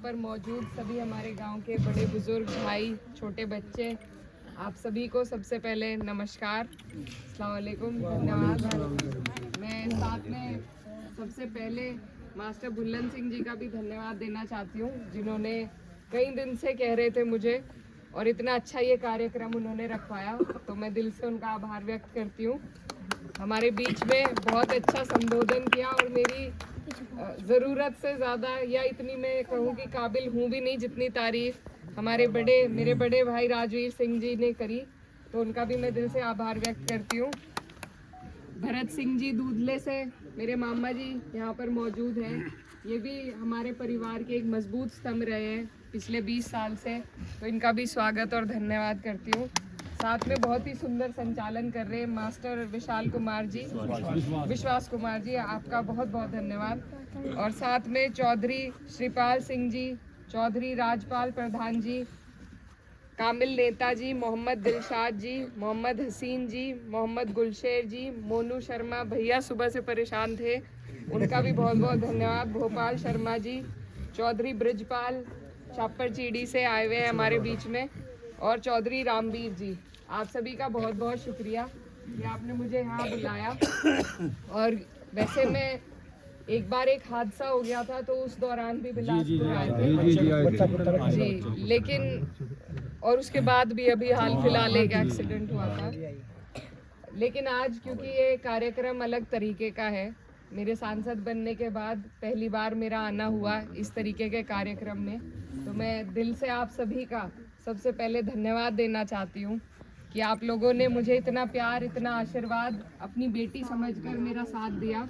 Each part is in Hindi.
पर मौजूद सभी हमारे गांव के बड़े बुजुर्ग भाई, छोटे बच्चे, आप सभी को सबसे पहले नमस्कार, अस्सलाम वालेकुम, धन्यवाद। मैं साथ में सबसे पहले मास्टर भुल्लन सिंह जी का भी धन्यवाद देना चाहती हूँ, जिन्होंने कई दिन से कह रहे थे मुझे और इतना अच्छा ये कार्यक्रम उन्होंने रखवाया, तो मैं दिल से उनका आभार व्यक्त करती हूँ। हमारे बीच में बहुत अच्छा संबोधन किया और मेरी ज़रूरत से ज़्यादा या इतनी मैं कहूँ कि काबिल हूँ भी नहीं जितनी तारीफ मेरे बड़े भाई राजवीर सिंह जी ने करी, तो उनका भी मैं दिल से आभार व्यक्त करती हूँ। भरत सिंह जी दूधले से मेरे मामा जी यहाँ पर मौजूद हैं, ये भी हमारे परिवार के एक मजबूत स्तंभ रहे हैं पिछले 20 साल से, तो इनका भी स्वागत और धन्यवाद करती हूँ। साथ में बहुत ही सुंदर संचालन कर रहे हैं मास्टर विशाल कुमार जी, विश्वास कुमार जी, आपका बहुत बहुत धन्यवाद। और साथ में चौधरी श्रीपाल सिंह जी, चौधरी राजपाल प्रधान जी, कामिल नेता जी, मोहम्मद दिलशाद जी, मोहम्मद हसीन जी, मोहम्मद गुलशेर जी, मोनू शर्मा भैया सुबह से परेशान थे, उनका भी बहुत बहुत धन्यवाद। भोपाल शर्मा जी, चौधरी ब्रिजपाल छापर चीड़ी से आए हुए हैं हमारे बीच में, और चौधरी रामवीर जी, आप सभी का बहुत बहुत शुक्रिया कि आपने मुझे यहाँ बुलाया। और वैसे मैं एक बार एक हादसा हो गया था तो उस दौरान भी बिलासपुर आए थे जी, लेकिन और उसके बाद भी अभी हाल फिलहाल एक एक्सीडेंट हुआ था। लेकिन आज क्योंकि ये कार्यक्रम अलग तरीके का है, मेरे सांसद बनने के बाद पहली बार मेरा आना हुआ इस तरीके के कार्यक्रम में, तो मैं दिल से आप सभी का सबसे पहले धन्यवाद देना चाहती हूँ कि आप लोगों ने मुझे इतना प्यार, इतना आशीर्वाद, अपनी बेटी समझकर मेरा साथ दिया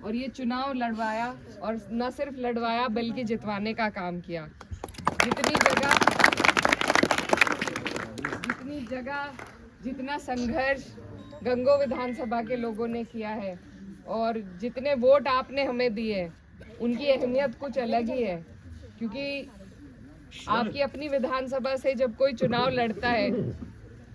और ये चुनाव लड़वाया, और न सिर्फ लड़वाया बल्कि जितवाने का काम किया। जितनी जगह जितना संघर्ष गंगो विधानसभा के लोगों ने किया है और जितने वोट आपने हमें दिए, उनकी अहमियत कुछ अलग ही है, क्योंकि आपकी अपनी विधानसभा से जब कोई चुनाव लड़ता है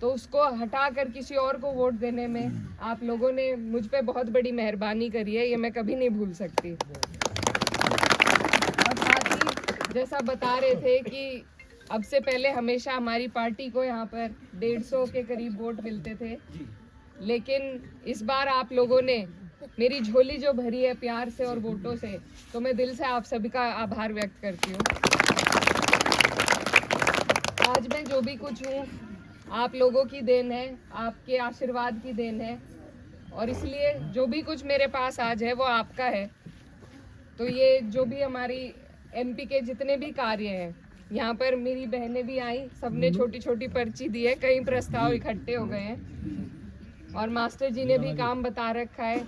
तो उसको हटाकर किसी और को वोट देने में आप लोगों ने मुझ पे बहुत बड़ी मेहरबानी करी है, ये मैं कभी नहीं भूल सकती। और साथ ही जैसा बता रहे थे कि अब से पहले हमेशा हमारी पार्टी को यहाँ पर 150 के करीब वोट मिलते थे, लेकिन इस बार आप लोगों ने मेरी झोली जो भरी है प्यार से और वोटों से, तो मैं दिल से आप सभी का आभार व्यक्त करती हूँ। आज मैं जो भी कुछ हूँ आप लोगों की देन है, आपके आशीर्वाद की देन है, और इसलिए जो भी कुछ मेरे पास आज है वो आपका है। तो ये जो भी हमारी एमपी के जितने भी कार्य हैं, यहाँ पर मेरी बहनें भी आई, सबने छोटी छोटी पर्ची दी है, कई प्रस्ताव इकट्ठे हो गए हैं और मास्टर जी ने भी काम बता रखा है,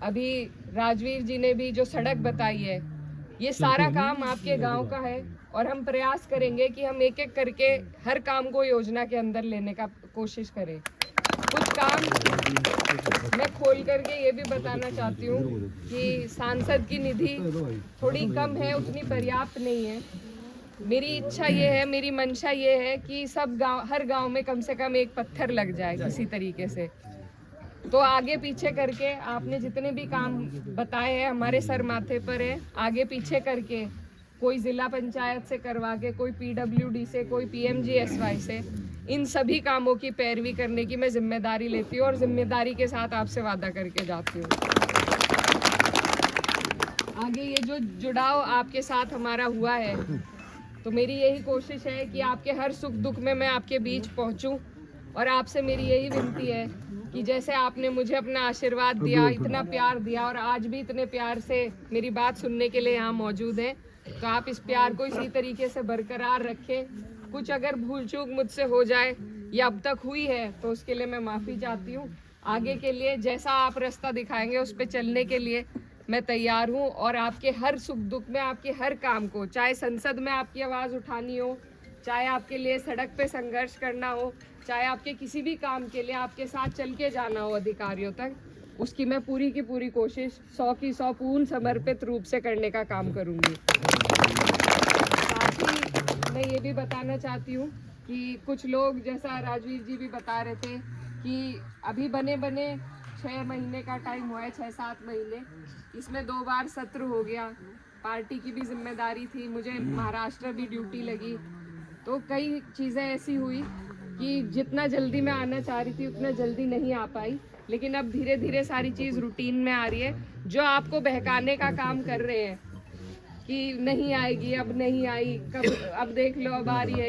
अभी राजवीर जी ने भी जो सड़क बताई है, ये सारा काम आपके गांव का है और हम प्रयास करेंगे कि हम एक एक करके हर काम को योजना के अंदर लेने का कोशिश करें। कुछ काम मैं खोल करके ये भी बताना चाहती हूँ कि सांसद की निधि थोड़ी कम है, उतनी पर्याप्त नहीं है। मेरी इच्छा ये है, मेरी मंशा ये है कि हर गांव में कम से कम एक पत्थर लग जाए किसी तरीके से। तो आगे पीछे करके आपने जितने भी काम बताए हैं हमारे सर माथे पर है, आगे पीछे करके कोई जिला पंचायत से करवा के, कोई पीडब्ल्यूडी से, कोई पीएमजीएसवाई से, इन सभी कामों की पैरवी करने की मैं जिम्मेदारी लेती हूँ और जिम्मेदारी के साथ आपसे वादा करके जाती हूँ। आगे ये जो जुड़ाव आपके साथ हमारा हुआ है, तो मेरी यही कोशिश है कि आपके हर सुख दुख में मैं आपके बीच पहुँचूँ, और आपसे मेरी यही विनती है कि जैसे आपने मुझे अपना आशीर्वाद दिया, इतना प्यार दिया और आज भी इतने प्यार से मेरी बात सुनने के लिए यहाँ मौजूद हैं, तो आप इस प्यार को इसी तरीके से बरकरार रखें। कुछ अगर भूल चूक मुझसे हो जाए या अब तक हुई है तो उसके लिए मैं माफ़ी चाहती हूँ। आगे के लिए जैसा आप रास्ता दिखाएंगे उस पर चलने के लिए मैं तैयार हूँ, और आपके हर सुख दुख में, आपके हर काम को, चाहे संसद में आपकी आवाज़ उठानी हो, चाहे आपके लिए सड़क पे संघर्ष करना हो, चाहे आपके किसी भी काम के लिए आपके साथ चल के जाना हो अधिकारियों तक, उसकी मैं पूरी की पूरी कोशिश 100 की 100 पूर्ण समर्पित रूप से करने का काम करूँगी। साथ ही मैं ये भी बताना चाहती हूँ कि कुछ लोग, जैसा राजवीर जी भी बता रहे थे कि अभी बने 6 महीने का टाइम हुआ है, 6-7 महीने, इसमें 2 बार सत्र हो गया, पार्टी की भी जिम्मेदारी थी, मुझे महाराष्ट्र भी ड्यूटी लगी, तो कई चीज़ें ऐसी हुई कि जितना जल्दी मैं आना चाह रही थी उतना जल्दी नहीं आ पाई। लेकिन अब धीरे धीरे सारी चीज़ रूटीन में आ रही है। जो आपको बहकाने का काम कर रहे हैं कि नहीं आएगी, अब नहीं आई, कब, अब देख लो अब आ रही है,